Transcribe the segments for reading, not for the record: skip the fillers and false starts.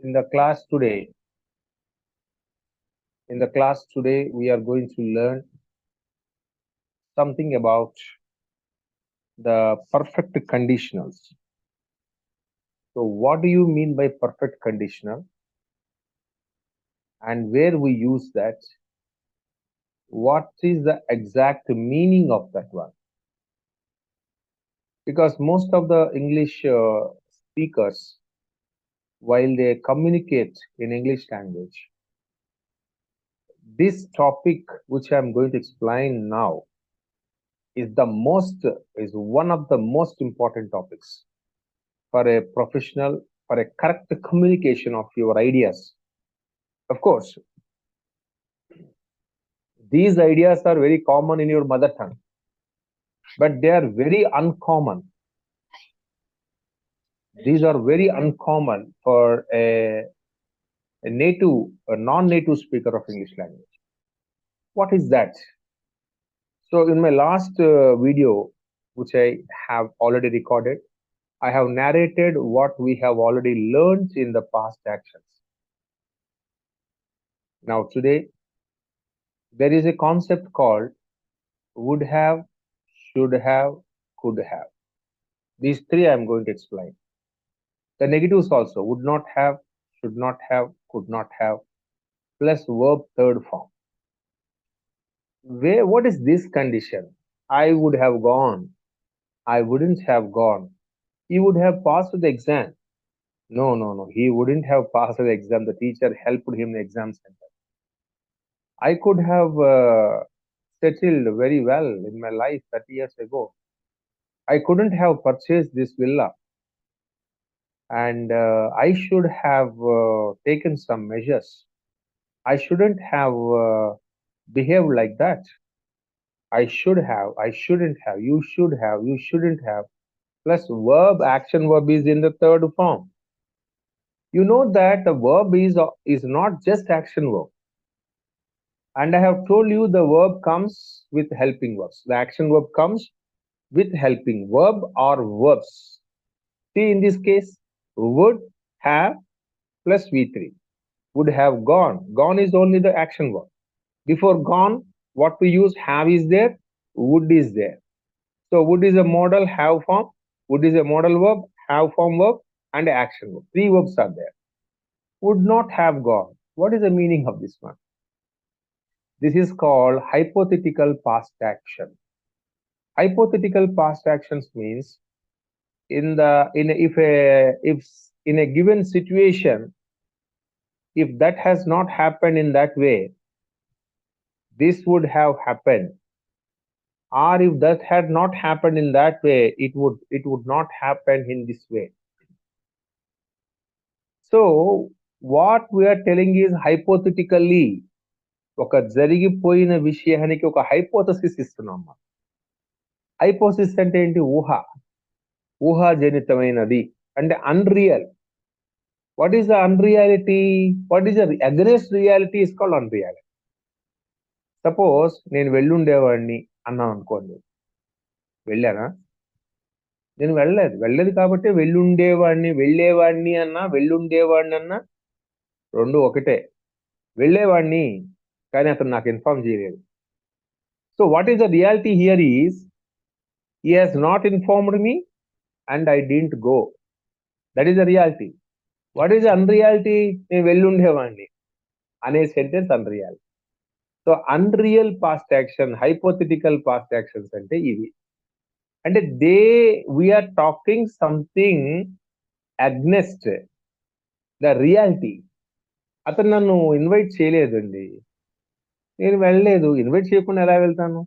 In the class today, we are going to learn something about the perfect conditionals. So, what do you mean by perfect conditional, and where we use that? What is the exact meaning of that one? Because most of the English speakers, while they communicate in English language, this topic which I am going to explain now is one of the most important topics for a professional, for a correct communication of your ideas. Of course, these ideas are very common in your mother tongue, but they are very uncommon. These are very uncommon for a non-native speaker of English language. What is that? So in my last video, which I have already recorded, I have narrated what we have already learned in the past actions. Now today, there is a concept called would have, should have, could have. These three I am going to explain. The negatives also would not have, should not have, could not have, plus verb third form. What is this condition? I would have gone. I wouldn't have gone. He would have passed the exam. No, no, no. He wouldn't have passed the exam. The teacher helped him in the exam center. I could have settled very well in my life 30 years ago. I couldn't have purchased this villa, and I should have taken some measures. I shouldn't have behaved like that. I should have, I shouldn't have, you shouldn't have. Plus verb, action verb is in the third form. You know that the verb is not just action verb. And I have told you the verb comes with helping verbs. The action verb comes with helping verb or verbs. See, in this case, would have plus V3. Would have gone. Gone is only the action verb. Before gone, what we use have is there, would is there. So would is a modal have form, would is a modal verb, have form verb, and action verb. Three verbs are there. Would not have gone. What is the meaning of this one? This is called hypothetical past action. Hypothetical past actions means if in a given situation, if that has not happened in that way, this would have happened. Or if that had not happened in that way, it would not happen in this way. So what we are telling is hypothetically ఒక జరిగిపోయిన విషయానికి ఒక hypothesis ఇస్తున్నాం. Hypothesis అంటే ఏంటి? ఊహాజనితమైనది అంటే unreal. What is the unreality? What is the against reality is called unreality. Suppose నేను వెళ్ళుండేవాడిని అన్నాను అనుకోండి. వెళ్ళానా? నేను వెళ్ళలేదు కాబట్టి వెళ్ళేవాడిని అన్నా వెళ్ళుండేవాడిని అన్నా రెండు ఒకటే. వెళ్ళేవాడిని కానీ అతను నాకు ఇన్ఫార్మ్ చేయలేదు. So what is the reality here is he has not informed me and I didn't go. That is the reality. What is the unreality? నేను వెళ్ళుండేవాడిని అనే sentence unreal. So unreal past action, hypothetical past actions అంటే ఇవి. అంటే we're talking something against the reality. అతను నన్ను invite చేయలేదండి, నేను వెళ్ళలేదు. ఇన్వైట్ చేయకుండా ఎలా వెళ్తాను?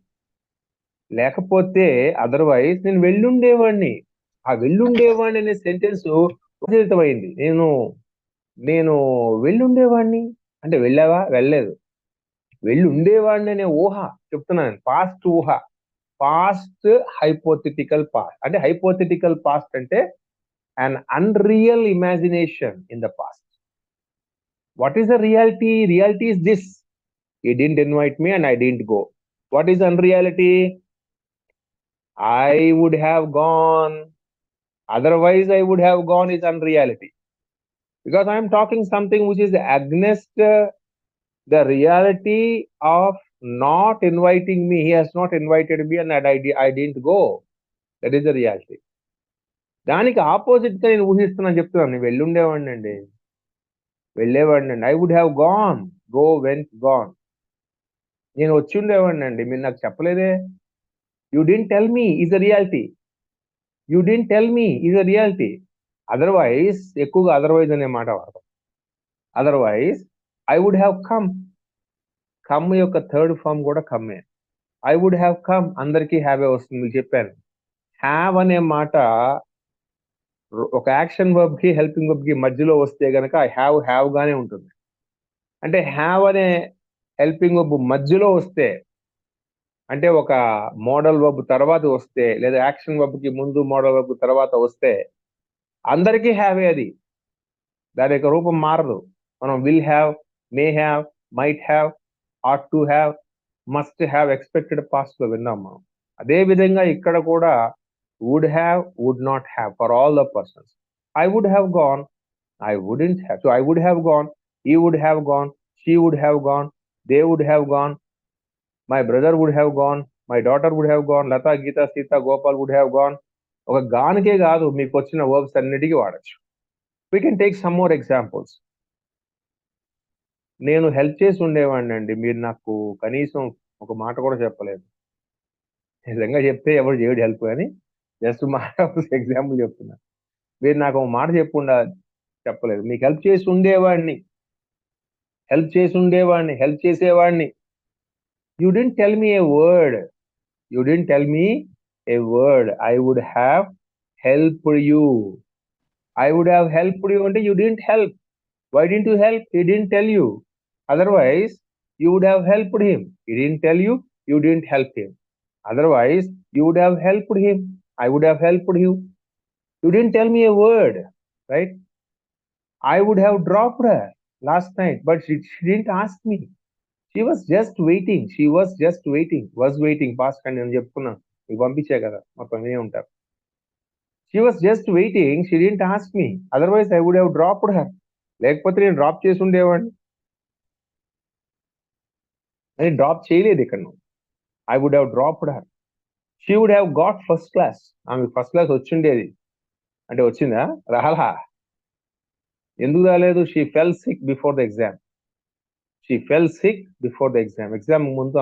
లేకపోతే అదర్వైజ్ నేను వెళ్ళుండేవాడిని. ఆ వెళ్ళుండేవాడిని అనే సెంటెన్స్ అయింది. నేను వెళ్ళుండేవాడిని అంటే వెళ్ళావా? వెళ్ళలేదు. వెళ్ళుండేవాడిని అనే ఊహ చెప్తున్నాను. పాస్ట్ ఊహ, పాస్ట్ హైపోథెటికల్ పాస్ట్. అంటే హైపోథెటికల్ పాస్ట్ అంటే an unreal imagination in the past. What is the reality? Reality is this: he didn't invite me and I didn't go. What is unreality? I would have gone, otherwise I would have gone is unreality. because I am talking something which is against the reality of not inviting me. He has not invited me and I didn't go. That is the reality. దానికి opposite గా నేను ఊహిస్తున్నాను, చెప్తున్నాను. నేను వెళ్ళుండేవాడిని అండి, వెళ్ళేవాడిని అండి. I would have gone, go went gone. నేను వచ్చి ఉండేవాడిని అండి, మీరు నాకు చెప్పలేదే. You didn't tell me is a reality. You didn't tell me is a reality. Otherwise, ఎక్కువగా అదర్వైజ్ అనే మాట వాడతాం. Otherwise I would have come. Come యొక్క థర్డ్ ఫామ్ కూడా కమ్మే. ఐ వుడ్ హ్యావ్ కమ్, అందరికీ హ్యావే వస్తుంది, మీకు చెప్పాను. హ్యావ్ అనే మాట ఒక యాక్షన్ వర్బ్ కి హెల్పింగ్ వర్బ్ కి మధ్యలో వస్తే గనక ఐ హ్యావ్ గానే ఉంటుంది. అంటే హ్యావ్ అనే హెల్పింగ్ వర్బ్ మధ్యలో వస్తే, అంటే ఒక మోడల్ వర్బ్ తర్వాత వస్తే, లేదా యాక్షన్ వర్బ్ కి ముందు మోడల్ వర్బ్ తర్వాత వస్తే అందరికీ హ్యావే అది. దాని యొక్క రూపం మారదు. మనం will have, may have, might have, ought to have, must have, expected past లో విన్నాం మనం. అదే విధంగా ఇక్కడ కూడా would have, would not have for all the persons. I would have gone, I wouldn't have. So I would have gone, he would have gone, she would have gone, they would have gone, my brother would have gone, my daughter would have gone, Lata, Geeta, Sita, Gopal would have gone. ఒక గానికే కాదు, మీకు వచ్చిన verbs అన్నిటికీ వాడచ్చు. We can take some more examples. నేను help చేసి ఉండేవాడిని అండి, మీరు నాకు కనీసం ఒక మాట కూడా చెప్పలేదు. నిజంగా చెప్తే ఎవరు చేయడు హెల్ప్, అని జస్ట్ మాట ఎగ్జాంపుల్ చెప్తున్నా. మీరు నాకు ఒక మాట చెప్పలేదు. మీకు హెల్ప్ చేసి ఉండేవాడిని, హెల్ప్ చేసేవాడిని. You didn't tell me a word. You didn't tell me a word. I would have helped you. I would have helped you అంటే you didn't help. Why didn't you help? He didn't tell you. Otherwise you would have helped him. He didn't tell you, you didn't help him. Otherwise you would have helped him. I would have helped you. You didn't tell me a word, right? I would have dropped her last night, but she didn't ask me. She was just waiting. Was waiting. Past and నేను చెప్పుకున్నాను, మీకు పంపించే కదా, మొత్తం వినే ఉంటారు. She was just waiting. She didn't ask me. Otherwise, I would have dropped her. లేకపోతే నేను డ్రాప్ చేసి ఉండేవాడిని. అని డ్రాప్ చేయలేదు ఇక్కడ నువ్వు. I would have dropped her. She would have got first class. ఆమె ఫస్ట్ క్లాస్ వచ్చిండేది. అంటే వచ్చిందా? రాలా. ఎందుకు రాలేదు? She fell sick before the exam. Exam ముందు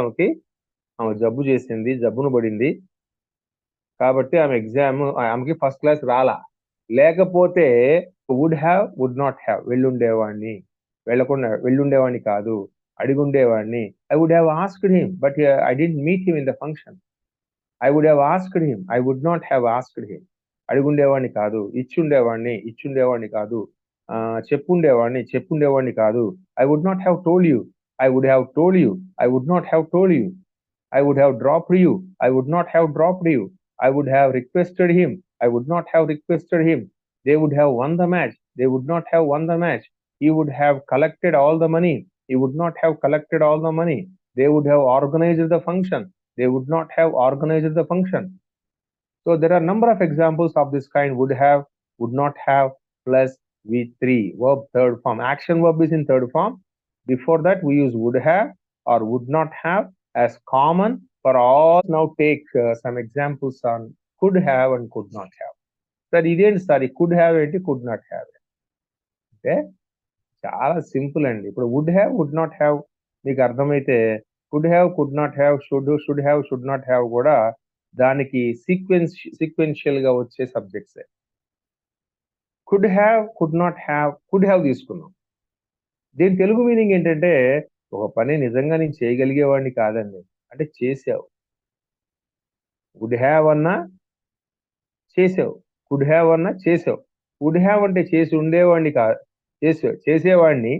ఆమె జబ్బు చేసింది, జబ్బును పడింది. కాబట్టి ఆమెకి ఫస్ట్ క్లాస్ రాలా. లేకపోతే would have, would not have, వెళ్ళుండేవాడిని కాదు, అడిగుండేవాడిని. I would have asked him, but I didn't meet him in the function. I would have asked him, I would not have asked him. అడిగుండేవాడిని కాదు, ఇచ్చుండేవాడిని కాదు, చెప్పుండేవాడిని కాదు. I would not have told you, I would have told you, I would not have told you. I would have dropped you, I would not have dropped you. I would have requested him, I would not have requested him. They would have won the match, they would not have won the match. He would have collected all the money, he would not have collected all the money. They would have organized the function, they would not have organized the function. So there are a number of examples of this kind: would have, would not have, plus V3, verb third form. Action verb is in third form. Before that we use would have or would not have as common for all. Now take some examples on could have and could not have. Sir, ఇదేంటి sir ఈ could have ఏంటి, could not have అంటే చాలా simple అండి. ఇప్పుడు would have, would not have మీకు అర్థమైతే, could have, could not have, should have, should not have కూడా దానికి సీక్వెన్షియల్ గా వచ్చే సబ్జెక్ట్సే. Could have, could not have, could have తీసుకున్నాం. దీని తెలుగు మీనింగ్ ఏంటంటే, ఒక పని నిజంగా నేను చేయగలిగేవాడిని కాదండి అంటే చేసావు. వుడ్ హ్యావ్ అన్నా చేసావు, కుడ్ హ్యావ్ అన్నా చేసావు. వుడ్ హ్యావ్ అంటే చేసి ఉండేవాడిని కాదు, చేసేవాడిని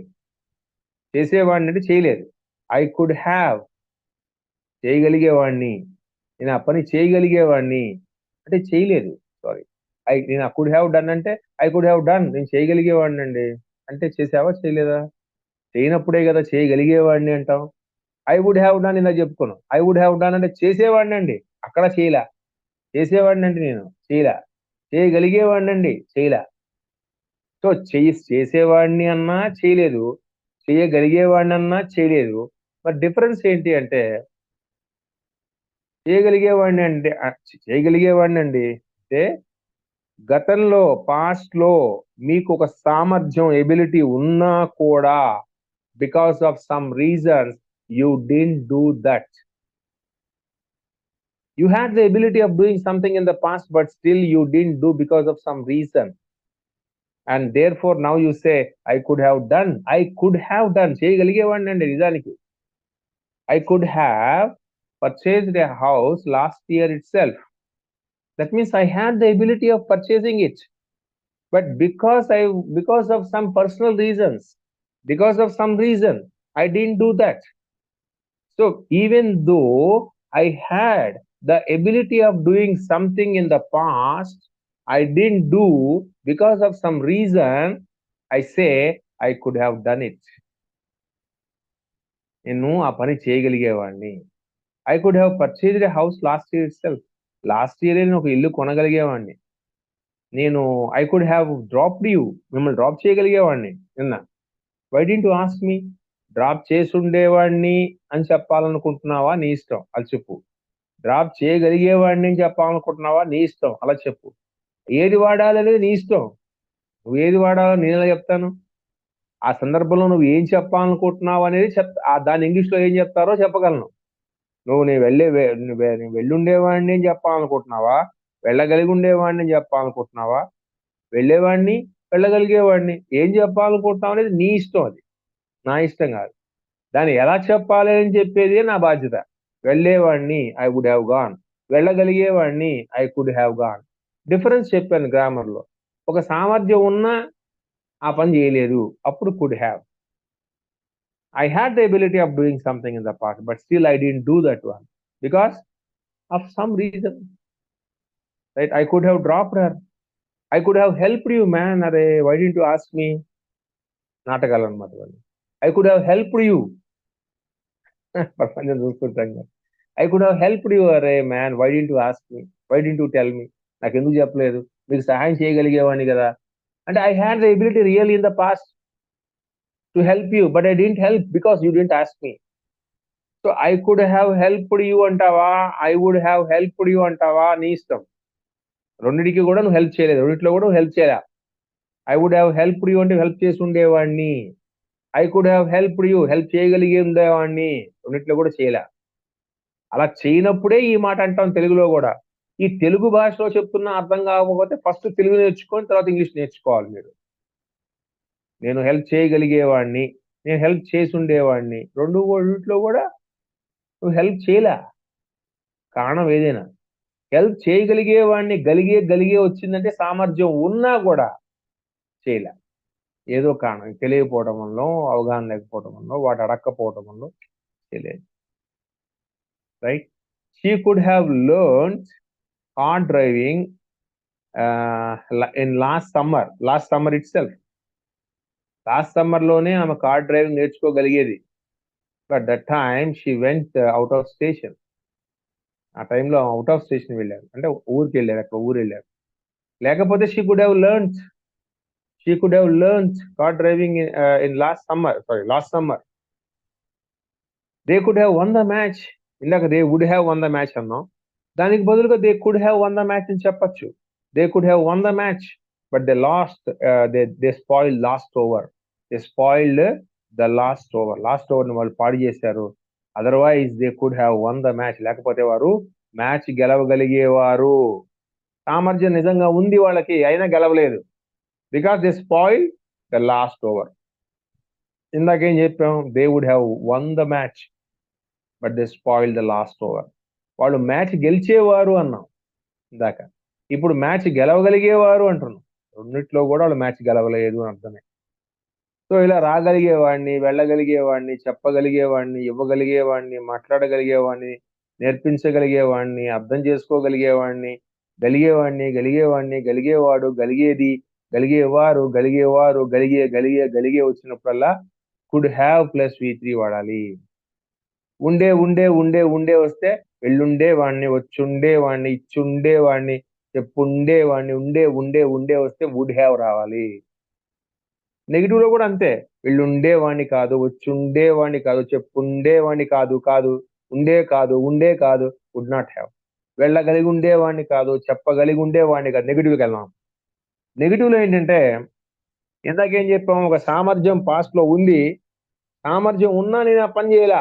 అంటే చేయలేదు. ఐ కుడ్ హ్యావ్, చేయగలిగేవాడిని, నేను ఆ పని చేయగలిగేవాడిని అంటే చేయలేదు. సారీ, నేను ఆ కుడ్ హ్యావ్ డన్ అంటే ఐ కుడ్ హ్యావ్ డన్, నేను చేయగలిగేవాడిని అండి అంటే చేసావా చేయలేదా? చేయనప్పుడే కదా చేయగలిగేవాడిని అంటాం. ఐ వుడ్ హ్యావ్ డన్ ఇలా చెప్పుకున్నాం. ఐ వుడ్ హ్యావ్ డన్ అంటే చేసేవాడిని అండి, అక్కడ చేయలా. చేసేవాడిని అంటే నేను చేయలా, చేయగలిగేవాడిని అండి చేయలా. సో చేసేవాడిని అన్నా చేయలేదు, చేయగలిగేవాడిని అన్నా చేయలేదు. మరి డిఫరెన్స్ ఏంటి అంటే చేయగలిగేవాడినండి అంటే గతంలో పాస్ట్‌లో మీకొక సామర్థ్యం, ఎబిలిటీ ఉన్నా కూడా because of some reasons you didn't do that. You had the ability of doing something in the past, but still you didn't do because of some reason. And therefore now you say, I could have done. I could have done. చేయగలిగేవాడినండి నిజానికి. I could have purchased a house last year itself. That means I had the ability of purchasing it. But because of some personal reasons, because of some reason, I didn't do that. So even though I had the ability of doing something in the past, I didn't do because of some reason, I say I could have done it. నేను ఆ పని చేయగలిగేవాడిని. I could have purchased a house last year itself. Last ఇయరే నేను ఒక ఇల్లు కొనగలిగేవాడిని. నేను I could have dropped you. మిమ్మల్ని డ్రాప్ చేయగలిగేవాడిని నిన్న. Why didn't you ask me? Drop చేసుండేవాడిని అని చెప్పాలనుకుంటున్నావా? నీ ఇష్టం. అది చెప్పు. డ్రాప్ చేయగలిగేవాడిని అని చెప్పాలనుకుంటున్నావా? నీ ఇష్టం. అలా చెప్పు. ఏది వాడాలనేది నీ ఇష్టం. నువ్వేది వాడాలో నేనెలా చెప్తాను? ఆ సందర్భంలో నువ్వు ఏం చెప్పాలనుకుంటున్నావు అనేది దాన్ని ఇంగ్లీష్‌లో ఏం చెప్తారో చెప్పగలను. నువ్వు నేను వెళ్ళుండేవాడిని అని చెప్పాలనుకుంటున్నావా? వెళ్ళగలిగి ఉండేవాడిని అని చెప్పాలనుకుంటున్నావా? వెళ్ళేవాడిని, వెళ్ళగలిగేవాడిని. ఏం చెప్పాలనుకుంటున్నావు అనేది నీ ఇష్టం అది. నా ఇష్టం కాదు. దాన్ని ఎలా చెప్పాలి అని చెప్పేదే నా బాధ్యత. వెళ్ళేవాడిని ఐ వుడ్ హావ్ గాన్. వెళ్ళగలిగేవాడిని I could have gone. Difference చెప్పాను గ్రామర్‌లో. ఒక సామర్థ్యం ఉన్నా ఆ పని చేయలేదు. అప్పుడు could have. I had the ability of doing something in the past, but still I didn't do that one because of some reason. Right? I could have dropped her. I could have helped you, man. Arey, why didn't you ask me? నాటకాలన్నమాట ఇవన్నీ. I could have helped you. ప్రపంచం చూస్తుంటాం కదా. I could have helped you. అరే man, why didn't you ask me? Why didn't you tell me? నాకెందుకు చెప్పలేదు? మీకు సహాయం చేయగలిగేవాడిని కదా! అంటే I had the ability really in the past to help you, but I didn't help because you didn't ask me. So I could have helped you అంటావా? I would have helped you అంటావా? నీ ఇష్టం. రెండిటికి కూడా నువ్వు help చేయలేదు. రెండిట్లో కూడా నువ్వు హెల్ప్ చేయలా. I would have helped you అంటే హెల్ప్ చేసి ఉండేవాడిని. I could have helped you help చేయగలిగి ఉండేవాడిని. రెండిట్లో కూడా చేయలా. అలా చేయనప్పుడే ఈ మాట అంటాం తెలుగులో గూడా. ఈ తెలుగు భాషలో చెప్తున్నా అర్థం కాకపోతే ఫస్ట్ తెలుగు నేర్చుకొని తర్వాత ఇంగ్లీష్ నేర్చుకోవాలి మీరు. నేను హెల్ప్ చేయగలిగేవాడిని. నేను హెల్ప్ చేసుండేవాడిని. రెండిట్లో గూడా నువ్వు హెల్ప్ చేయలా. కారణం ఏదైనా. హెల్ప్ చేయగలిగేవాడిని గలిగే వచ్చిందంటే సామర్థ్యం ఉన్నా గూడా చేయలా. ఏదో కారణం తెలియకపోవడం వల్లో, అవగాహన లేకపోవడం వల్లో, వాడు అడక్కపోవడం వల్లో చేయలేదు. Right? She could have learned car driving in last summer itself. Last సమ్మర్‌లోనే ఆమె కార్ డ్రైవింగ్ నేర్చుకోగలిగేది. But that time she went out of station. ఆ టైంలో ఔట్ ఆఫ్ స్టేషన్ వెళ్లారు. అంటే ఊరికెళ్లారు. ఎక్కడో ఊరెళ్లారు. లేకపోతే she could have learned car driving in last summer. They could have won the match. ఇందాక they would have won the match అన్నాం. దానికి బదులుగా they could have won the match అని చెప్పొచ్చు. They could have won the match but they lost they spoiled last over. They spoiled the last over. Last ఓవర్‌ని వాళ్ళు పాడు చేశారు. Otherwise they could have won the match. లేకపోతే వారు match గెలవగలిగేవారు. సామర్థ్యం నిజంగా ఉంది వాళ్ళకి. అయినా గెలవలేదు. Because they spoiled the last over. ఇందాకేం చెప్పాం? They would have won the match but they spoiled the last over. వాళ్ళు మ్యాచ్ గెలిచేవారు అన్నాం ఇందాక. ఇప్పుడు మ్యాచ్ గెలవగలిగేవారు అంటున్నాం. రెండిట్లో కూడా వాళ్ళు మ్యాచ్ గెలవలేదు అని అర్థమే. సో ఇలా రాగలిగేవాడిని, వెళ్ళగలిగేవాడిని, చెప్పగలిగేవాడిని, ఇవ్వగలిగేవాడిని, మాట్లాడగలిగేవాడిని, నేర్పించగలిగేవాడిని, అర్థం చేసుకోగలిగేవాడిని, గలిగేవాడిని, గలిగేవాడు, గలిగేది, గలిగేవారు, గలిగే వచ్చినప్పుడల్లా కుడ్ హ్యావ్ ప్లస్ వి3 వాడాలి. ఉండే వస్తే వెళ్ళుండేవాడిని, వచ్చుండేవాడిని, ఇచ్చుండేవాడిని, చెప్పుండేవాడిని, ఉండే వస్తే వుడ్ హ్యావ్ రావాలి. నెగిటివ్ లో కూడా అంతే. వీళ్ళు ఉండేవాణ్ణి కాదు, వచ్చి ఉండేవాణ్ణి కాదు, చెప్పుండేవాణ్ణి కాదు, ఉండే కాదు, వుడ్ నాట్ హ్యావ్. వెళ్ళగలిగి ఉండేవాణ్ణి కాదు, చెప్పగలిగి ఉండేవాణ్ణి కాదు. నెగిటివ్కి వెళ్దాం. నెగిటివ్ లో ఏంటంటే ఇందాకేం చెప్పాము, ఒక సామర్థ్యం పాస్ట్ లో ఉంది, సామర్థ్యం ఉన్నా నేను ఆ పని చేయాల.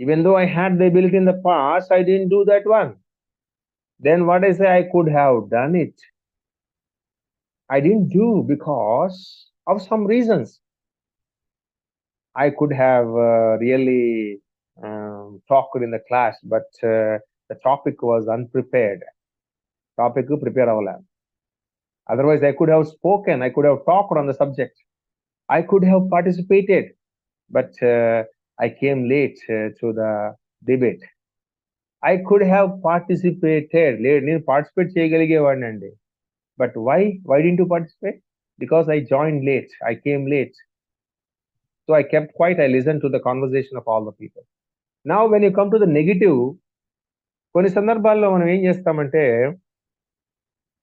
Even though I had the ability in the past, I didn't do that one. Then what I say, I could have done it. I didn't do because of some reasons. I could have really talked in the class, but the topic was unprepared. Topic prepare avala. Otherwise, I could have spoken. I could have talked on the subject. I could have participated, but I came late to the debate. I could have participated. నేను participate చేయగలిగేవాడినండి. But why? Why didn't you participate? Because I joined late. I came late. So I kept quiet. I listened to the conversation of all the people. Now, when you come to the negative, కొన్ని సందర్భాల్లో మనం ఏం చేస్తామంటే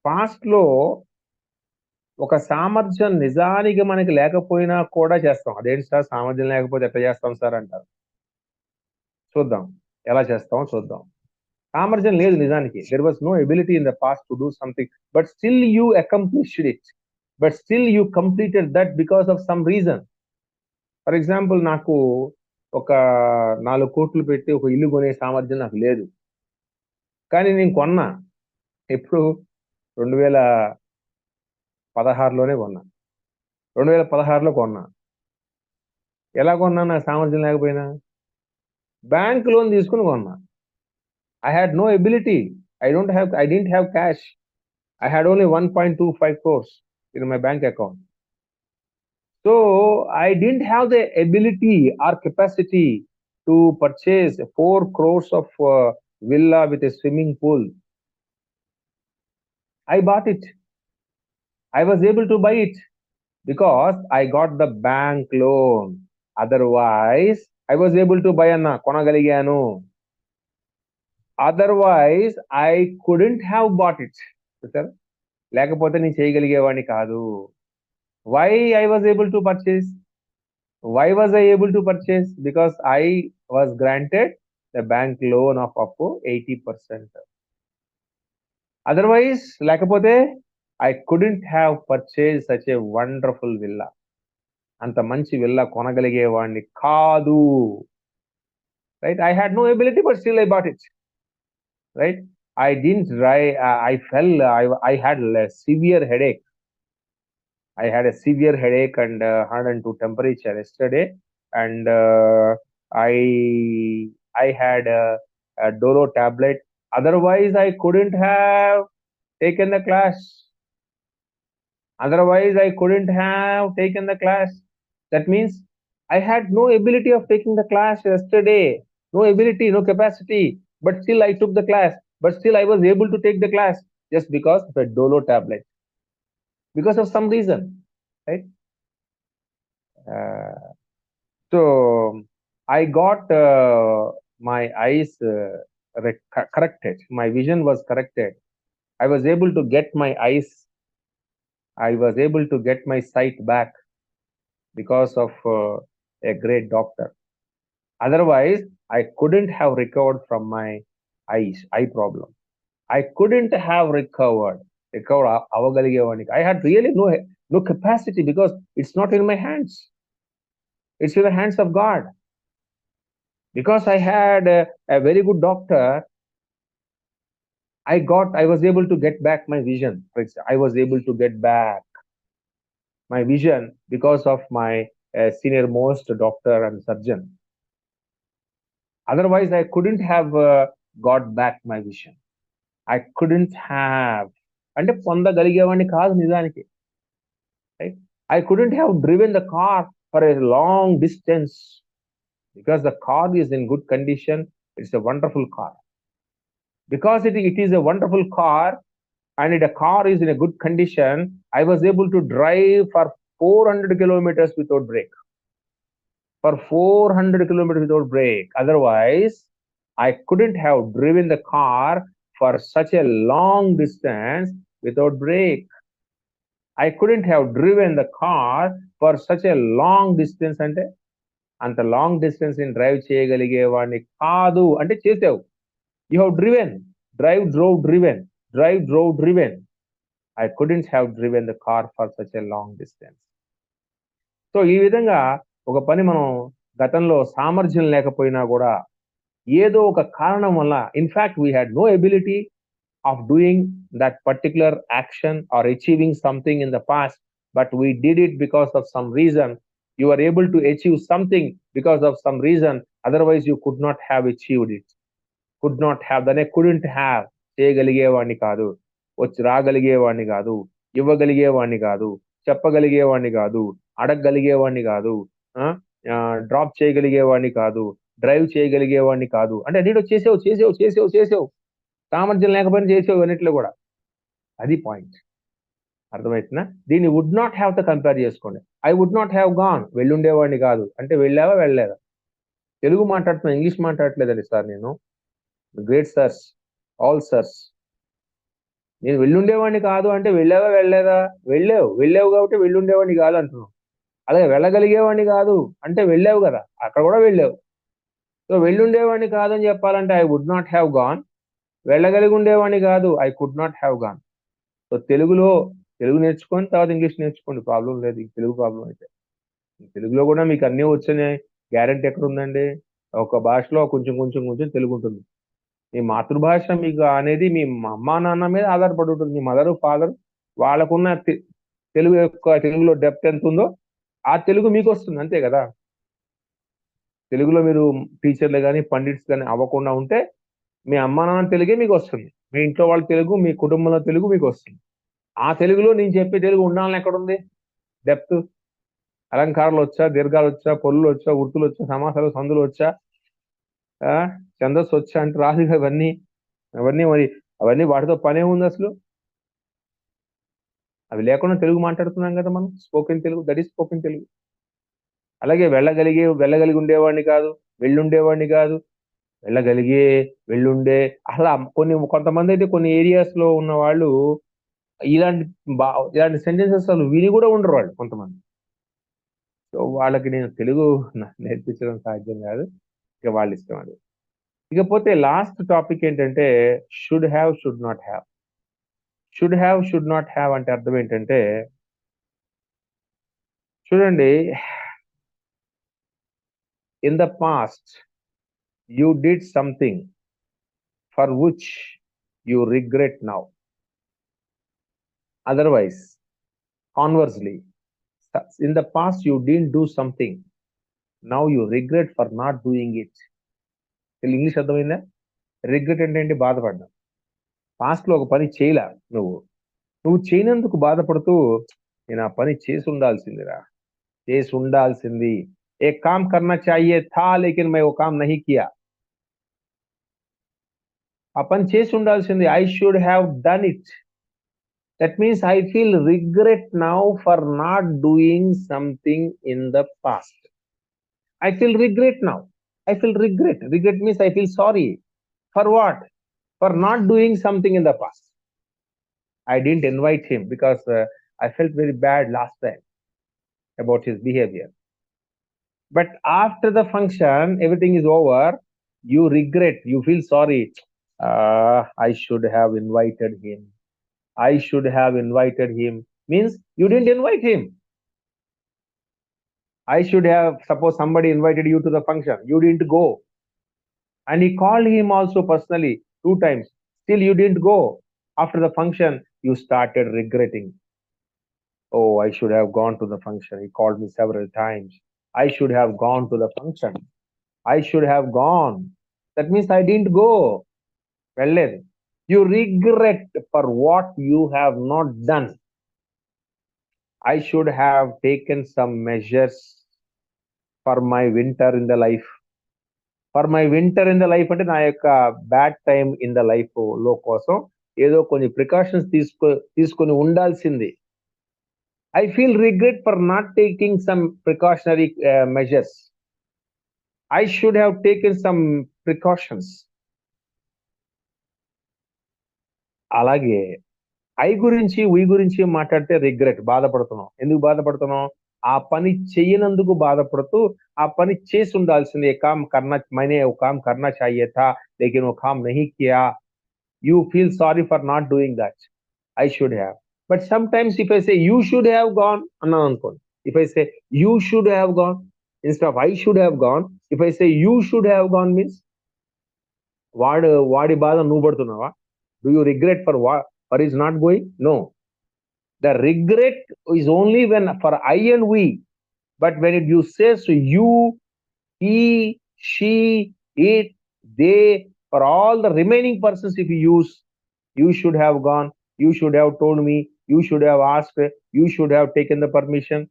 past లో ఒక సామర్థ్యం నిజానికి మనకి లేకపోయినా కూడా చేస్తాం. అదేంటి సార్, సామర్థ్యం లేకపోతే ఎట్లా చేస్తాం సార్ అంటారు. చూద్దాం ఎలా చేస్తామో చూద్దాం. సామర్థ్యం లేదు నిజానికి. There was no ability in the past to do something, but still you accomplished it. But still you completed that because of some reason. For example, నాకు ఒక 4 కోట్లు పెట్టి ఒక ఇల్లు కొనే సామర్థ్యం నాకు లేదు, కానీ నేను కొన్నా. ఎప్పుడు? 2016లోనే కొన్నా. 2016లో కొన్నా. ఎలా కొన్నా? నాకు సామర్థ్యం లేకపోయినా బ్యాంక్ లోన్ తీసుకుని కొన్నా. I had no ability. I didn't have cash. I had only 1.25 crores in my bank account. So I didn't have the ability or capacity to purchase 4 crores of villa with a swimming pool. I bought it. I was able to buy it because I got the bank loan. Otherwise, I was able to buy anna konagaliganu. Otherwise, I couldn't have bought it. లేకపోతే నేను చేయగలిగేవాడిని కాదు. Why I was able to purchase? Why was I able to purchase? Because I was granted the bank loan of up to 80%. Otherwise, లేకపోతే I couldn't have purchased such a wonderful villa. అంత మంచి villa కొనగలిగేవాడిని కాదు. Right? I had no ability, but still I bought it. Right? I didn't drive. I fell. I had a severe headache. I had a severe headache and 102 temperature yesterday, and I had a Dolo tablet. Otherwise, I couldn't have taken the class. That means I had no ability of taking the class yesterday. No ability, no capacity. But still I took the class. But still I was able to take the class just because of a Dolo tablet. Because of some reason. Right? So I got my eyes corrected. My vision was corrected. I was able to get my eyes. I was able to get my sight back because of a great doctor. Otherwise, I couldn't have recovered from my eye problem. I couldn't have recovered. I had really no capacity because it's not in my hands. It's in the hands of God. Because I had a very good doctor, I was able to get back my vision. I was able to get back my vision because of my senior most doctor and surgeon. Otherwise, I couldn't have got back my vision. I couldn't have. అంటే పొందగలిగేవాడిని కాదు నిజానికి. Right? I couldn't have driven the car for a long distance because the car is in good condition. It's a wonderful car. Because it is a wonderful car and the car is in a good condition, I was able to drive for 400 kilometers without break. For 400 kilometers without break. Otherwise, I couldn't have driven the car for such a long distance without break. I couldn't have driven the car for such a long distance అంటే అంత long distance ని drive చేయగలిగేవాడిని కాదు అంటే చేసావు. You have driven, drive drove driven. I couldn't have driven the car for such a long distance. So ఈ విధంగా ఒక పని మనం గతంలో సామర్థ్యం లేకపోయినా కూడా ఏదో ఒక కారణం వల్ల, in fact we had no ability of doing that particular action or achieving something in the past, but we did it because of some reason. You were able to achieve something because of some reason, otherwise you could not have achieved it. Could not have, దాన్ని couldn't have, చేయగలిగేవాడిని కాదు, వచ్చి రాగలిగేవాడిని కాదు, ఇవ్వగలిగేవాడిని కాదు, చెప్పగలిగేవాడిని కాదు, అడగగలిగేవాడిని కాదు, drop చేయగలిగేవాడిని కాదు, drive చేయగలిగేవాడిని కాదు. అంటే అన్నిటిలో చేసావు చేసావు చేసావు చేసావు, సామర్థ్యం లేకపోయినా చేసావు అన్నిట్లో కూడా. అది పాయింట్. అర్థమవుతుందా? దీన్ని వుడ్ నాట్ హ్యావ్ తో కంపేర్ చేసుకోండి. I would not have gone, వెళ్ళుండేవాడిని కాదు అంటే వెళ్ళావా వెళ్ళలేదా? తెలుగు మాట్లాడుతున్నా, ఇంగ్లీష్ మాట్లాడట్లేదండి సార్ నేను. Great sirs, all sirs. నేను వెళ్ళుండేవాడిని కాదు అంటే వెళ్ళావా వెళ్ళలేదా? వెళ్ళావు, వెళ్ళావు కాబట్టి వెళ్ళుండేవాడిని కాదు అంటున్నావు. అలాగే వెళ్ళగలిగేవాడిని కాదు అంటే వెళ్ళావు కదా, అక్కడ కూడా వెళ్ళావు. సో వెళ్ళుండేవాడిని కాదని చెప్పాలంటే I would not have gone, వెళ్ళగలిగి ఉండేవాడిని కాదు I could not have gone. So Telugu నేర్చుకోండి, తర్వాత ఇంగ్లీష్ నేర్చుకోండి, ప్రాబ్లం లేదు. తెలుగు ప్రాబ్లం అయితే తెలుగులో కూడా మీకు అన్నీ వచ్చనే గ్యారెంటీ ఎక్కడ ఉందండి? ఒక భాషలో కొంచెం కొంచెం కొంచెం తెలుగు ఉంటుంది. మీ మాతృభాష మీకు అనేది మీ అమ్మా నాన్న మీద ఆధారపడి ఉంటుంది. మీ మదర్ ఫాదర్ వాళ్ళకున్న తెలుగులో డెప్త్ ఎంత ఉందో ఆ తెలుగు మీకు వస్తుంది, అంతే కదా. తెలుగులో మీరు టీచర్లు కానీ పండిట్స్ కానీ అవ్వకుండా ఉంటే మీ అమ్మా నాన్న తెలుగే మీకు వస్తుంది, మీ ఇంట్లో వాళ్ళ తెలుగు, మీ కుటుంబంలో తెలుగు మీకు వస్తుంది. ఆ తెలుగులో నేను చెప్పే తెలుగు ఉండాలని ఎక్కడుంది? డెప్త్. అలంకారాలు వచ్చా, దీర్ఘాలు వచ్చా, పొల్లులు వచ్చా, వృత్తులు వచ్చా, సమాసాలు సందులు వచ్చా, ఛందస్సు వచ్చా అంటే రాదు అవన్నీ. అవన్నీ వాటితో పనే ఉంది అసలు. అవి లేకుండా తెలుగు మాట్లాడుతున్నాం కదా మనం, spoken Telugu, that is spoken Telugu. అలాగే వెళ్ళగలిగి ఉండేవాడిని కాదు, వెళ్ళుండేవాడిని కాదు, వెళ్ళుండే, అసలు కొంతమంది అయితే కొన్ని ఏరియాస్ లో ఉన్న వాళ్ళు ఇలాంటి ఇలాంటి సెంటెన్సెస్ అసలు విని కూడా ఉండరు వాళ్ళు కొంతమంది. సో వాళ్ళకి నేను తెలుగు నేర్పించడం సాధ్యం కాదు, ఇక వాళ్ళ ఇష్టం అది. ఇకపోతే లాస్ట్ టాపిక్ ఏంటంటే should have, should not have. Should not have అంటే అర్థం ఏంటంటే, చూడండి, in the past you did something for which you regret now. Otherwise, conversely, in the past you didn't do something, now you regret for not doing it. English అర్థమైందా? Regret అంటే ఏంటి? బాధపడ్డా. Past లో ఒక పని చేయలా, నువ్వు చేయనందుకు బాధపడుతూ నేను ఆ పని చేసి ఉండాల్సింది. ఏ కామ్ కర్నా చాహియే థా లేకిన్ మై వో కామ్ నహీ కియా. ఆ పని చేసి ఉండాల్సింది, I should have done it. That means I feel regret now for not doing something in the past. I feel regret now. I feel regret. Regret means I feel sorry. For what? For not doing something in the past. I didn't invite him because I felt very bad last time about his behavior. But after the function, everything is over, you regret, you feel sorry. I should have invited him. I should have invited him means you didn't invite him. I should have, suppose somebody invited you to the function, you didn't go. And he called him also personally 2 times. Still you didn't go. After the function, you started regretting. Oh, I should have gone to the function. He called me several times. I should have gone to the function. I should have gone. That means I didn't go. Well, you regret for what you have not done. I should have taken some measures for my winter in the life. For my winter in the life అంటే నా యొక్క bad time in the life లో కోసం ఏదో కొన్ని precautions తీసుకొని ఉండాల్సింది. I feel regret for not taking some precautionary measures. I should have taken some precautions. అలాగే ఐ గురించి వీ గురించి మాట్లాడితే రిగ్రెట్, బాధపడుతున్నాం. ఎందుకు బాధపడుతున్నాం? ఆ పని చెయ్యనందుకు బాధపడుతూ ఆ పని చేసి ఉండాల్సింది. ఏ కామ్ కర్నా मैंने वो काम करना चाहिए था लेकिन वो काम नहीं किया. You feel sorry for not doing that. I should have. But sometimes if I say you should have gone, అన్నాననుకోండి. If I say you should have gone instead of I should have gone, if I say you should have gone means వాడి బాధ నువ్వు పడుతున్నావా? Do you regret for is not going? No. The regret is only when for I and we. But when you say so you, he, she, it, they, for all the remaining persons, if you use you should have gone, you should have told me, you should have asked, you should have taken the permission.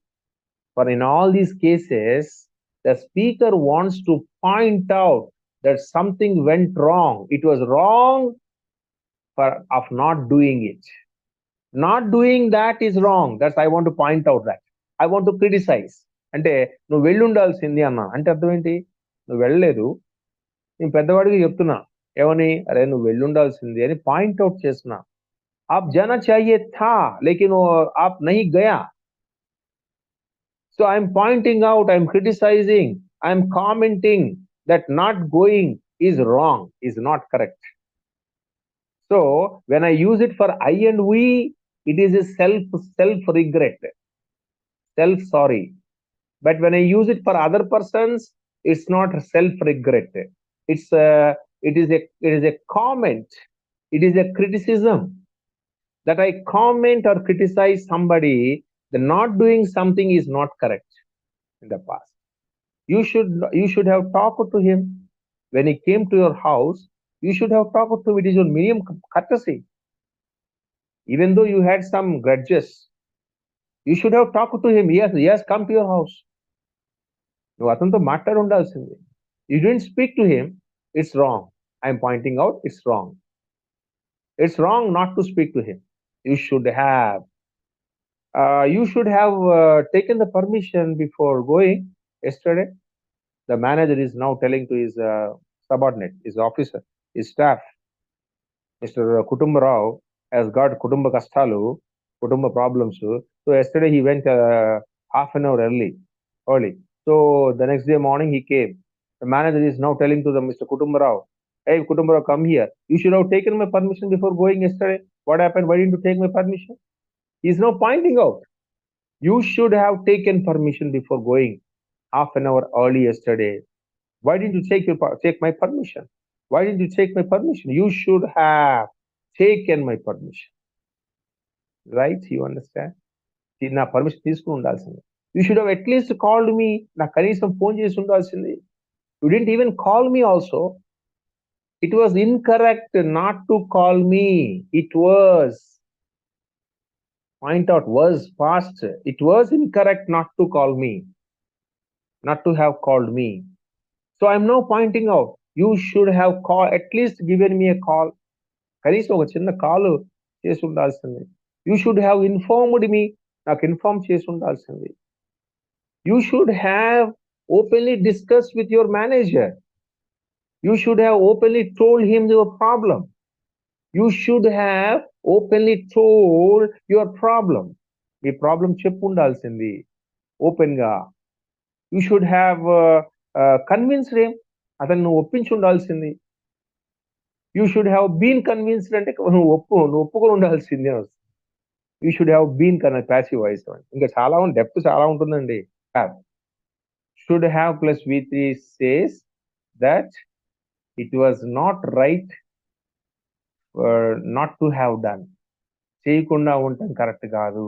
For in all these cases, the speaker wants to point out that something went wrong. It was wrong of not doing it. Not doing that is wrong. That's I want to point out that. I want to criticize. అంటే నువ్వు వెళ్ళుండాల్సింది అన్నా అంటే అర్థం ఏంటి? నువ్వు వెళ్ళలేదు. నేను పెద్దవాడికి చెప్తున్నా ఏమని, అరే నువ్వు వెళ్ళుండాల్సింది అని పాయింట్ అవుట్ చేస్తున్నా. आप जाना चाहिए था लेकिन वो आप नहीं गया. So I'm pointing out, I'm criticizing, I'm commenting that not going is wrong, is not correct. So when I use it for I and we, it is a self regret, self sorry. But when I use it for other persons, it's not self regret. It's it is a comment. It is a criticism that I comment or criticize somebody. The not doing something is not correct in the past. You should have talked to him when he came to your house. You should have talked to him. It is your minimum courtesy. Even though you had some grudges, you should have talked to him. Yes, come to your house. నువ్వు అతనితో మాట్లాడి ఉండాల్సింది. You didn't speak to him. It's wrong. I'm pointing out it's wrong. It's wrong not to speak to him. You should have. Taken the permission before going yesterday. The manager is now telling to his subordinate, his officer, his staff, Mr. Kutumba Rao has got Kutumba Kastalu, Kutumba problems. So yesterday he went half an hour early. So the next day morning he came. The manager is now telling to the Mr. Kutumba Rao, hey Kutumba Rao, come here. You should have taken my permission before going yesterday. What happened? Why didn't you take my permission? He is now pointing out. You should have taken permission before going half an hour early yesterday. Why didn't you take my permission? Why didn't you take my permission? You should have taken my permission. Right? You understand? నా permission తీసుకుని ఉండాల్సింది. You should have at least called me. నాకు కనీసం phone చేసి ఉండాల్సింది. You didn't even call me also. It was incorrect not to call me. It was. Point out was past. It was incorrect not to call me. Not to have called me. So I'm now pointing out, you should have at least given me a call. కనీసం ఒక చిన్న call చేసి ఉండాల్సింది. You should have informed me. నాకు inform చేసి ఉండాల్సింది. You should have openly discussed with your manager. You should have openly told him your problem. You should have openly told your problem. Me problem చెప్పు ఉండాల్సింది open గా. You should have convinced him. అతను నువ్వు ఒప్పించి ఉండాల్సింది. You should have been convinced అంటే నువ్వు ఒప్పుకొని ఉండాల్సిందే. You should have been passive voice. ఇంకా చాలా డెప్త్ చాలా ఉంటుందండి. Should have plus V3 says that it was not right not to have done. చేయకుండా ఉండటం కరెక్ట్ కాదు.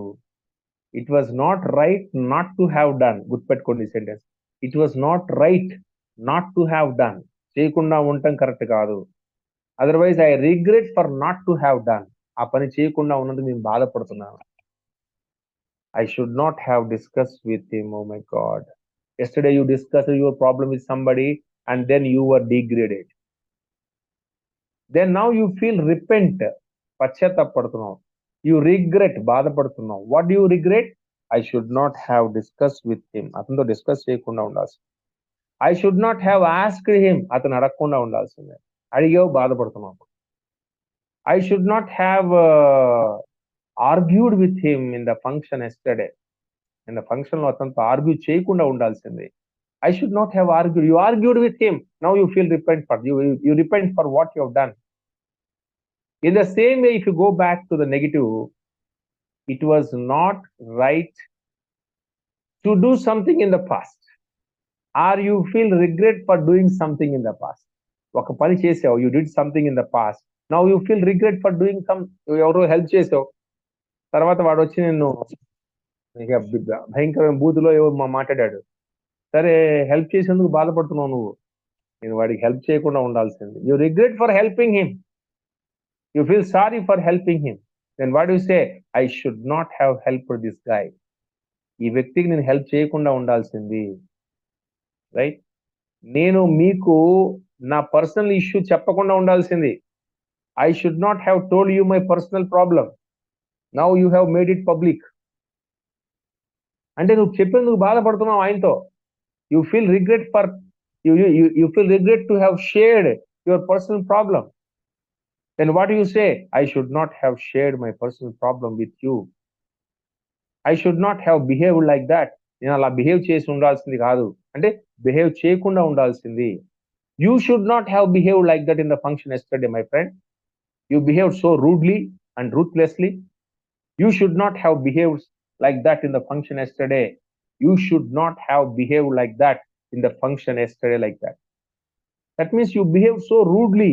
It was not right not to have done. గుర్తుపెట్టుకోండి ఈ sentence. It was not right not to have done. చేయకుండా ఉండటం correct కాదు. Otherwise I regret for not to have done. ఆ పని చేయకుండా ఉన్నందుకు నేను బాధపడుతున్నాను. I should not have discussed with him. Oh my God. Yesterday you discussed your problem with somebody and then you were degraded. Then now you feel repent. పశ్చాత్తాపడుతున్నావు. You regret. బాధపడుతున్నావు. What do you regret? I should not have discussed with him. అతనితో discuss చేయకుండా ఉండాల్సింది. I should not have asked him. అతను అడగకుండా ఉండాల్సిందే. అడిగావు, బాధపడుతున్నావు. I should not have argued with him in the function yesterday. నిన్న ఫంక్షన్ లో అతనితో ఆర్గ్యూ చేయకుండా ఉండాల్సింది. I should not have argued. You argued with him. Now you feel repent for you repent for what you have done. In the same way, if you go back to the negative, it was not right to do something in the past, or you feel regret for doing something in the past. ఒక పని చేసావు, you did something in the past. Now you feel regret for doing some, ఎవరో help చేసావు, తర్వాత వాడు వచ్చి నిన్ను ఇక భయంకరమైన బూతులో ఏవో మాట్లాడాడు. సరే, హెల్ప్ చేసేందుకు బాధపడుతున్నావు నువ్వు. నేను వాడికి హెల్ప్ చేయకుండా ఉండాల్సింది. You regret for helping him. You feel sorry for helping him. Then what you say? I should not have helped this guy. ఈ వ్యక్తికి నేను హెల్ప్ చేయకుండా ఉండాల్సింది. రైట్? నేను మీకు నా పర్సనల్ ఇష్యూ చెప్పకుండా ఉండాల్సింది. I should not have told you my personal problem. Now you have made it public. అంటే నువ్వు చెప్పేందుకు బాధపడుతున్నావు ఆయనతో. You feel regret for you feel regret to have shared your personal problem. Then what do you say? I should not have shared my personal problem with you. I should not have behaved like that. నేను అలా behave చేసి ఉండాల్సింది కాదు, అంటే behave చేయకుండా ఉండాల్సింది. You should not have behaved like that in the function yesterday, my friend. You behaved so rudely and ruthlessly. You should not have behaved like that in the function yesterday. You should not have behaved like that in the function yesterday like that. That means you behaved so rudely.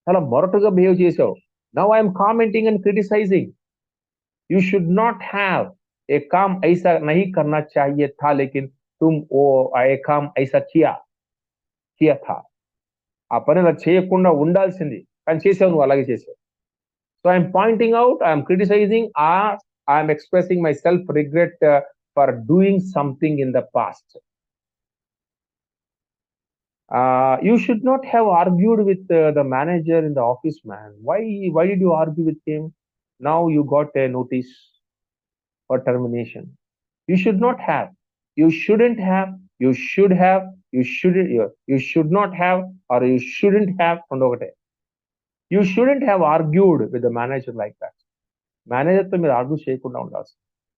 చాలా మొరటుగా behave చేసావు. Now I am commenting and criticizing. You should not have a काम ऐसा नहीं करना चाहिए था, लेकिन तुम वो एक काम ऐसा किया था. ఆ పని అలా చేయకుండా ఉండాల్సింది, కానీ చేసావు, నువ్వు అలాగే చేసావు. So I am pointing out, I am criticizing, or I am expressing my self regret for doing something in the past. You should not have argued with the manager in the office, man. Why did you argue with him? Now you got a notice for termination. You should not have. You shouldn't have. You should have. You shouldn't. You should not have, or you shouldn't have. You shouldn't have argued with the manager like that. Manager తో మీరు argue చేయకుండా ఉండాల్సి.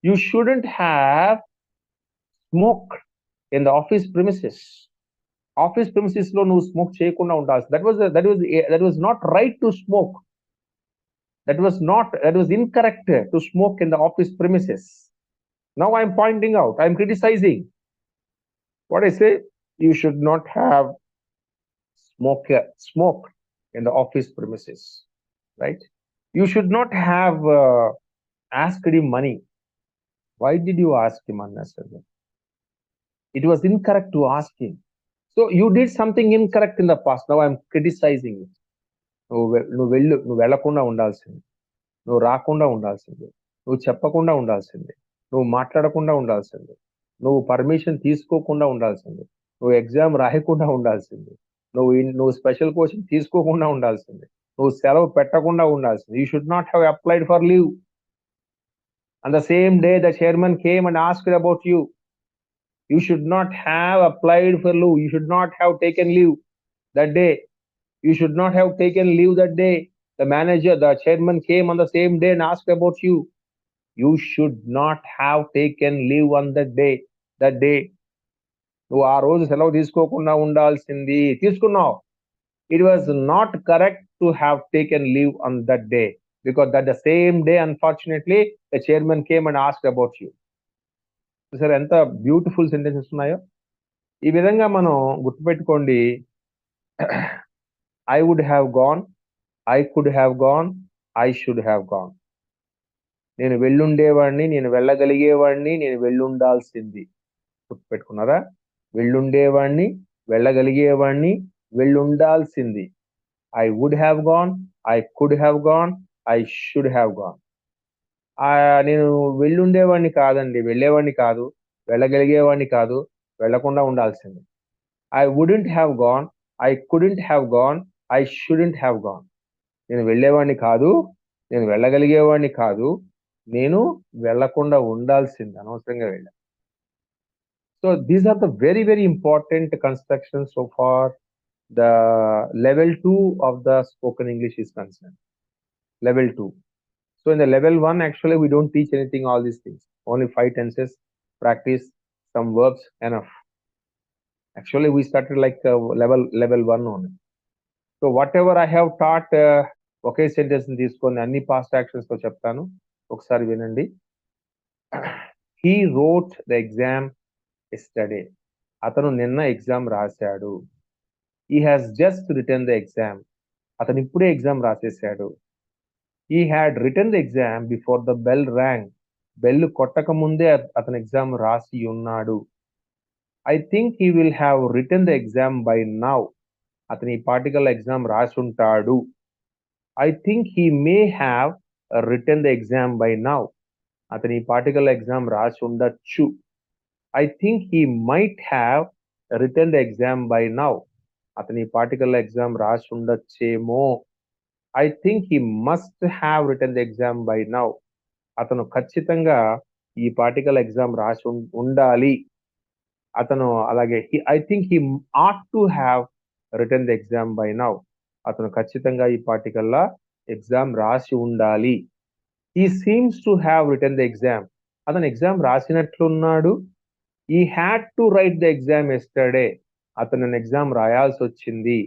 You shouldn't have smoked in the office premises. Office premises లో నువ్వు smoke చేయకుండా ఉండాల్సి. That was not right to smoke. That was incorrect to smoke in the office premises. Now I'm pointing out, I'm criticising. What I say? You should not have smoke in the office premises, right? You should not have asked him money. Why did you ask him unnecessary? It was incorrect to ask him. So you did something incorrect in the past. Now I'm criticizing it. నువ్వు వెళ్ళకుండా ఉండాల్సింది, నువ్వు రాకుండా ఉండాల్సింది, నువ్వు చెప్పకుండా ఉండాల్సింది, నువ్వు మాట్లాడకుండా ఉండాల్సింది, నువ్వు పర్మిషన్ తీసుకోకుండా ఉండాల్సింది, నువ్వు ఎగ్జామ్ రాయకుండా ఉండాల్సింది, నువ్వు స్పెషల్ కోచింగ్ తీసుకోకుండా ఉండాల్సింది, నువ్వు సెలవు పెట్టకుండా ఉండాల్సింది. You should not have applied for leave. On the same day the chairman came and asked about you. You should not have applied for leave. You should not have taken leave that day. You should not have taken leave that day. The manager, the chairman came on the same day and asked about you. You should not have taken leave on that day. నువ్వు ఆ రోజు సెలవు తీసుకోకుండా ఉండాల్సింది. తీసుకున్నావు. It was not correct to have taken leave on that day, because that the same day, unfortunately, the chairman came and asked about you. సరే, ఎంత beautiful sentences ఉన్నాయో. ఈ విధంగా మనం గుర్తుపెట్టుకోండి. I would have gone, I could have gone, I should have gone. నేను వెళ్ళుండేవాడిని, నేను వెళ్ళగలిగేవాడిని, నేను వెళ్ళుండాల్సింది. గుర్తుపెట్టుకున్నారా? వెళ్ళుండేవాడిని, వెళ్ళగలిగేవాడిని, వెళ్ళుండాల్సింది. I would have gone, I could have gone, I should have gone. నేను వెళ్ళుండేవాడిని కాదండి, వెళ్ళేవాడిని కాదు, వెళ్ళగలిగేవాడిని కాదు, వెళ్లకుండా ఉండాల్సింది. I wouldn't have gone, I couldn't have gone, I shouldn't have gone. నేను వెళ్ళేవాడిని కాదు, నేను వెళ్ళగలిగేవాడిని కాదు, నేను వెళ్లకుండా ఉండాల్సింది, అనవసరంగా వెళ్ళా. So these are the very very important constructions so far the level 2 of the spoken English is concerned. Level 2. So in the level 1, actually, we don't teach anything, all these things. Only 5 tenses, practice, some verbs, enough. Actually, we started like level 1 only. So whatever I have taught, okay sentence తీసుకొని అన్ని past actions తో చెప్తాను, ఒకసారి వినండి. He wrote the exam yesterday. అతను నిన్న exam రాశాడు. He has just written the exam. అతను ఇప్పుడే ఎగ్జామ్ రాసేశాడు. He had written the exam before the bell rang. Bell కొట్టక ముందే అతను ఎగ్జామ్ రాసి ఉన్నాడు. I think he will have written the exam by now. అతని పార్టికల్ ఎగ్జామ్ రాసి ఉంటాడు. I think he may have written the exam by now. అతని particle exam రాసి ఉండొచ్చు. I think he might have written the exam by now. అతని particle exam రాసి ఉండొచ్చేమో. I think he must have written the exam by now. అతను ఖచ్చితంగా ఈ particle exam రాసి ఉండాలి. అతను అలాగే I think he ought to have written the exam by now. అతను ఖచ్చితంగా ఈ పార్టికల్ ఎగ్జామ్ రాసి ఉండాలి. He seems to have written the exam. అతను ఎగ్జామ్ రాసినట్లున్నాడు. He had to write the exam yesterday. అతను ఎగ్జామ్ రాయాల్సి వచ్చింది.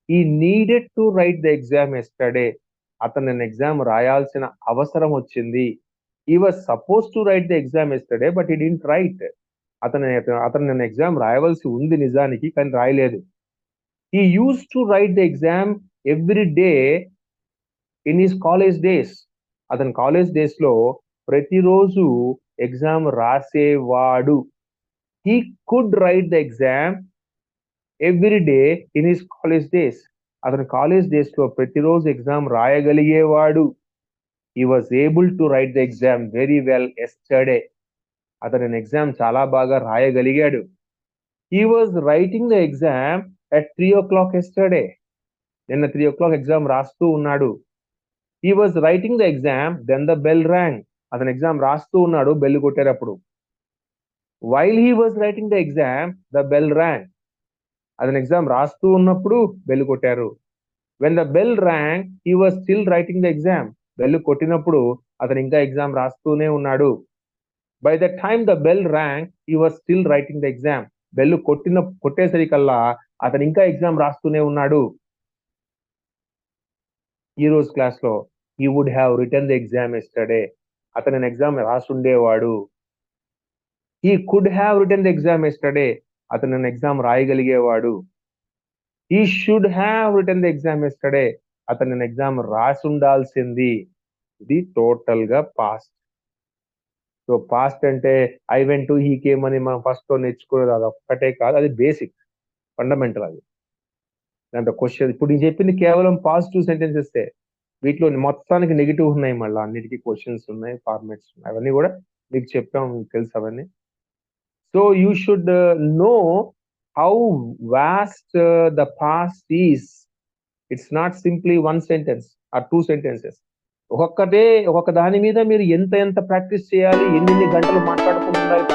He needed to write the exam yesterday. అతను ఎగ్జామ్ రాయాల్సిన అవసరం వచ్చింది. He was supposed to write the exam yesterday, but he didn't write. అతను exam రాయవలసి ఉంది నిజానికి, కానీ రాయలేదు. He used to write the exam every day in his college days. అతను college days లో ప్రతిరోజు ఎగ్జామ్ రాసేవాడు. He could write the exam every day in his college days. అతను కాలేజ్ డేస్ లో ప్రతిరోజు ఎగ్జామ్ రాయగలిగేవాడు. He was able to write the exam very well yesterday. అతను exam చాలా బాగా రాయగలిగాడు. He was writing the exam at 3 o'clock yesterday. నిన్న 3 o'clock exam రాస్తూ ఉన్నాడు. He was writing the exam, then the bell rang. అతను exam రాస్తూ ఉన్నాడు, bell కొట్టేటప్పుడు. While he was writing the exam, the bell rang. అతను ఎగ్జామ్ రాస్తూ ఉన్నప్పుడు బెల్ కొట్టారు. When the bell rang, he was still writing the exam. Bell కొట్టినప్పుడు అతను ఇంకా ఎగ్జామ్ రాస్తూనే ఉన్నాడు. By the time the bell rang, he was still writing the exam. Bell కొట్టేసరికల్లా అతను ఇంకా ఎగ్జామ్ రాస్తూనే ఉన్నాడు. ఈ రోజు క్లాస్ లో he would have written the exam yesterday. అతను ఎగ్జామ్ రాసి ఉండేవాడు. He could have written the exam yesterday. అతను ఎగ్జామ్ రాయగలిగేవాడు. He should have written the exam yesterday. అతను ఎగ్జామ్ రాసి ఉండాల్సింది. ఇది టోటల్ గా పాస్ట్. సో పాస్ట్ అంటే I went to, he came అని మనం ఫస్ట్ లో నేర్చుకునేది అది ఒక్కటే కాదు, అది బేసిక్ ఫండమెంటల్. అది దాంట్లో క్వశ్చన్ ఇప్పుడు నేను చెప్పింది కేవలం పాజిటివ్ సెంటెన్సెస్. వీటిలో మొత్తానికి నెగిటివ్ ఉన్నాయి, మళ్ళీ అన్నిటికీ క్వశ్చన్స్ ఉన్నాయి, ఫార్మాట్స్ ఉన్నాయి, అవన్నీ కూడా మీకు చెప్పాం, తెలుసు అవన్నీ. So you should know how vast the past is. It's not simply 1 sentence or 2 sentences. ఒక్కొక్క దాని మీద మీరు ఎంత ప్రాక్టీస్ చేయాలి, ఎన్ని గంటలు మాట్లాడుకుంటున్నారు